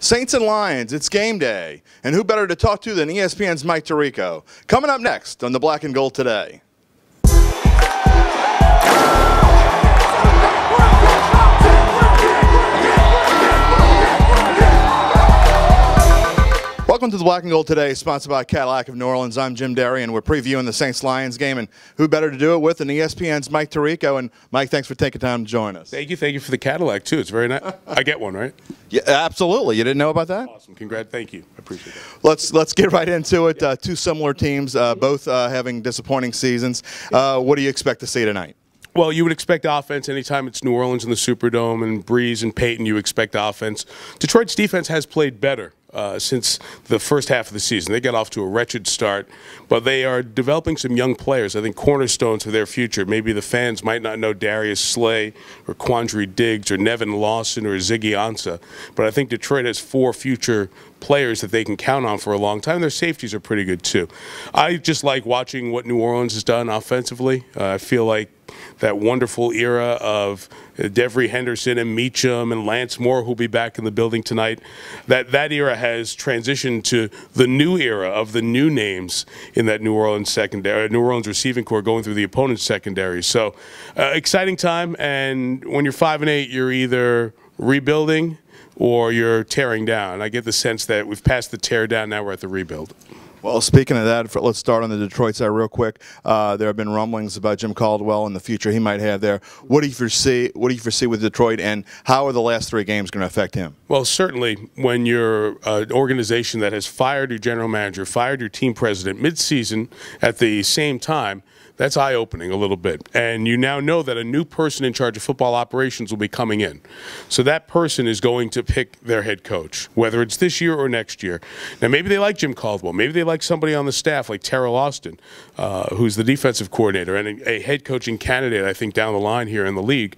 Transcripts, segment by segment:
Saints and Lions, it's game day. And who better to talk to than ESPN's Mike Tirico? Coming up next on the Black and Gold Today. Welcome to the Black and Gold Today, sponsored by Cadillac of New Orleans. I'm Jim Derry, and we're previewing the Saints-Lions game. And who better to do it with than ESPN's Mike Tirico? And Mike, thanks for taking time to join us. Thank you for the Cadillac too. It's very nice. I get one, right? Yeah, absolutely. You didn't know about that? Awesome. Congrats. Thank you. I appreciate that. Let's get right into it. Two similar teams, both having disappointing seasons. What do you expect to see tonight? Well, you would expect offense anytime it's New Orleans in the Superdome and Breeze and Peyton. You expect offense. Detroit's defense has played better since the first half of the season. They got off to a wretched start, but they are developing some young players, I think cornerstones for their future. Maybe the fans might not know Darius Slay or Quandre Diggs or Nevin Lawson or Ziggy Ansah, but I think Detroit has 4 future players that they can count on for a long time. Their safeties are pretty good too. I just like watching what New Orleans has done offensively. I feel like that wonderful era of Devery Henderson and Meacham and Lance Moore, who'll be back in the building tonight, that era has transitioned to the new era of the new names in that New Orleans secondary, New Orleans receiving corps going through the opponent's secondary. So exciting time, and when you're 5-8, you're either rebuilding or you're tearing down. I get the sense that we've passed the tear down, now we're at the rebuild. Well, speaking of that, let's start on the Detroit side real quick. There have been rumblings about Jim Caldwell and the future he might have there. What do you foresee? What do you foresee with Detroit, and how are the last 3 games going to affect him? Well, certainly when you're an organization that has fired your general manager, fired your team president mid-season at the same time, that's eye-opening a little bit. And you now know that a new person in charge of football operations will be coming in. So that person is going to pick their head coach, whether it's this year or next year. Now, maybe they like Jim Caldwell. Maybe they like somebody on the staff like Terrell Austin, who's the defensive coordinator and a head coaching candidate, I think, down the line here in the league.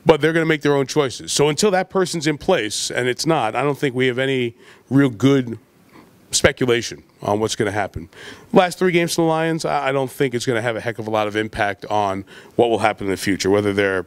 But they're going to make their own choices. So until that person's in place, and it's not, I don't think we have any real good speculation on what's going to happen. Last 3 games to the Lions, I don't think it's going to have a heck of a lot of impact on what will happen in the future, whether they're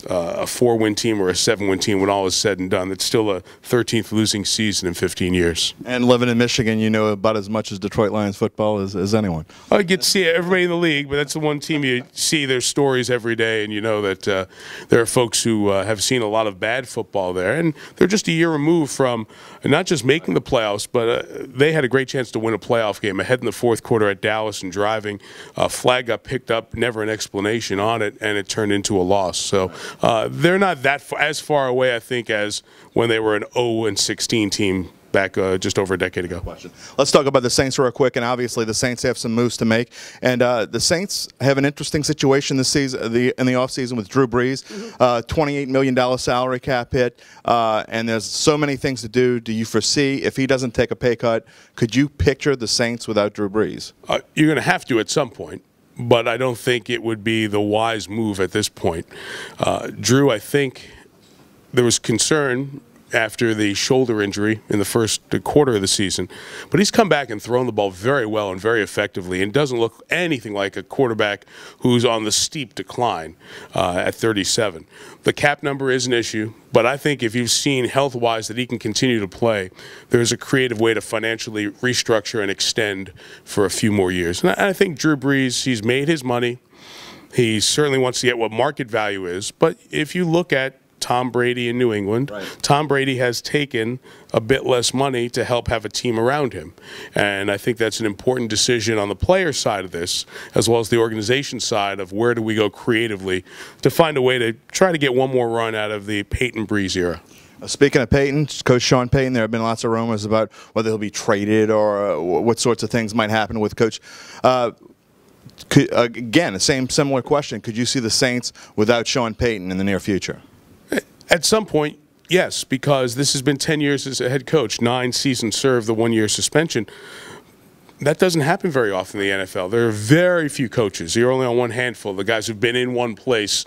a 4-win team or a 7-win team when all is said and done. It's still a 13th losing season in 15 years. And living in Michigan, you know about as much as Detroit Lions football as anyone. I get to see everybody in the league, but that's the one team you see their stories every day, and you know that there are folks who have seen a lot of bad football there, and they're just a year removed from not just making the playoffs, but they had a great chance to win a playoff game ahead in the 4th quarter at Dallas and driving. A flag got picked up, never an explanation on it, and it turned into a loss. So they're not as far away, I think, as when they were an 0-16 team back just over a decade ago. Let's talk about the Saints real quick, and obviously the Saints have some moves to make. And the Saints have an interesting situation this season, in the offseason with Drew Brees, $28 million salary cap hit, and there's so many things to do. Do you foresee, if he doesn't take a pay cut, could you picture the Saints without Drew Brees? You're going to have to at some point, but I don't think it would be the wise move at this point. Drew, I think there was concern after the shoulder injury in the first quarter of the season. But he's come back and thrown the ball very well and very effectively, and doesn't look anything like a quarterback who's on the steep decline at 37. The cap number is an issue, but I think if you've seen health-wise that he can continue to play, there's a creative way to financially restructure and extend for a few more years. And I think Drew Brees, he's made his money. He certainly wants to get what market value is, but if you look at Tom Brady in New England. Right. Tom Brady has taken a bit less money to help have a team around him. And I think that's an important decision on the player side of this, as well as the organization side of where do we go creatively to find a way to try to get one more run out of the Peyton Brees era. Speaking of Peyton, Coach Sean Payton, there have been lots of rumors about whether he'll be traded or what sorts of things might happen with Coach. Again, similar question. Could you see the Saints without Sean Payton in the near future? At some point, yes, because this has been 10 years as a head coach, 9 seasons served, the 1-year suspension. That doesn't happen very often in the NFL. There are very few coaches. You're only on one handful, the guys who've been in one place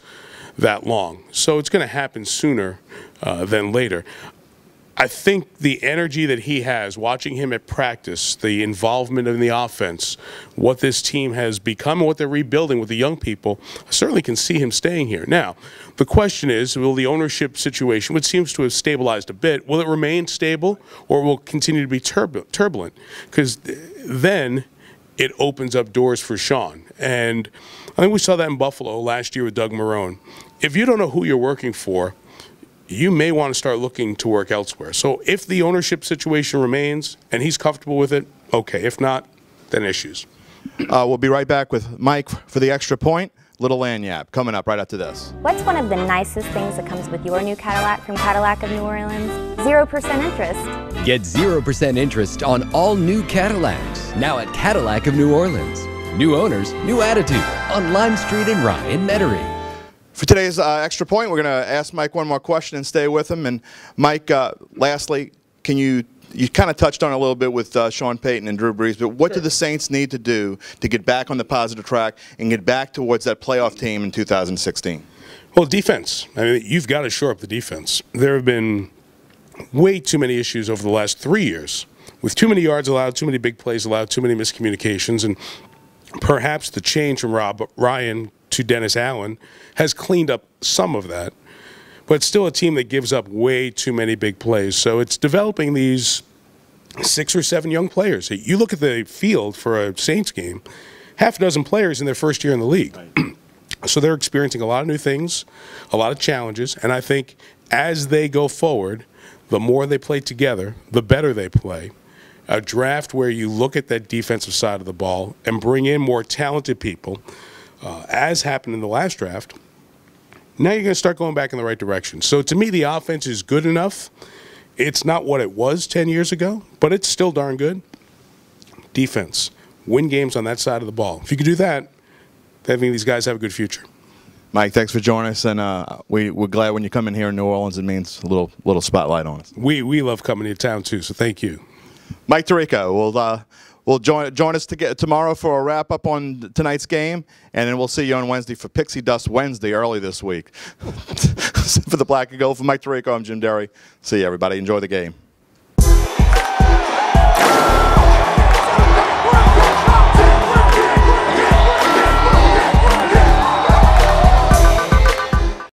that long. So it's going to happen sooner than later. I think the energy that he has, watching him at practice, the involvement in the offense, what this team has become and what they're rebuilding with the young people, I certainly can see him staying here. Now, the question is, will the ownership situation, which seems to have stabilized a bit, will it remain stable or will it continue to be turbulent? Because then it opens up doors for Sean. And I think we saw that in Buffalo last year with Doug Marrone. If you don't know who you're working for, you may want to start looking to work elsewhere. So if the ownership situation remains and he's comfortable with it, okay. If not, then issues. We'll be right back with Mike for the extra point. Little lanyard coming up right after this. What's one of the nicest things that comes with your new Cadillac from Cadillac of New Orleans? 0% interest. Get 0% interest on all new Cadillacs, now at Cadillac of New Orleans. New owners, new attitude, on Lime Street in Rye in Metairie. For today's extra point, we're going to ask Mike one more question and stay with him. And Mike, lastly, can you kind of touched on it a little bit with Sean Payton and Drew Brees, but what do the Saints need to do to get back on the positive track and get back towards that playoff team in 2016? Well, defense. I mean, you've got to shore up the defense. There have been way too many issues over the last 3 years with too many yards allowed, too many big plays allowed, too many miscommunications, and perhaps the change from Rob Ryan to Dennis Allen has cleaned up some of that, but it's still a team that gives up way too many big plays. So it's developing these 6 or 7 young players. You look at the field for a Saints game, half a dozen players in their first year in the league. So they're experiencing a lot of new things, a lot of challenges, and I think as they go forward, the more they play together, the better they play. A draft where you look at that defensive side of the ball and bring in more talented people, as happened in the last draft, now you're going to start going back in the right direction. So to me, the offense is good enough. It's not what it was 10 years ago, but it's still darn good. Defense. Win games on that side of the ball. If you could do that, I think these guys have a good future. Mike, thanks for joining us, and we're glad when you come in here in New Orleans. It means a little spotlight on us. We love coming to town, too, so thank you. Mike Tirico will join us tomorrow for a wrap-up on tonight's game, and then we'll see you on Wednesday for Pixie Dust Wednesday early this week. For the Black and Gold, for Mike Tirico, I'm Jim Derry. See you, everybody. Enjoy the game.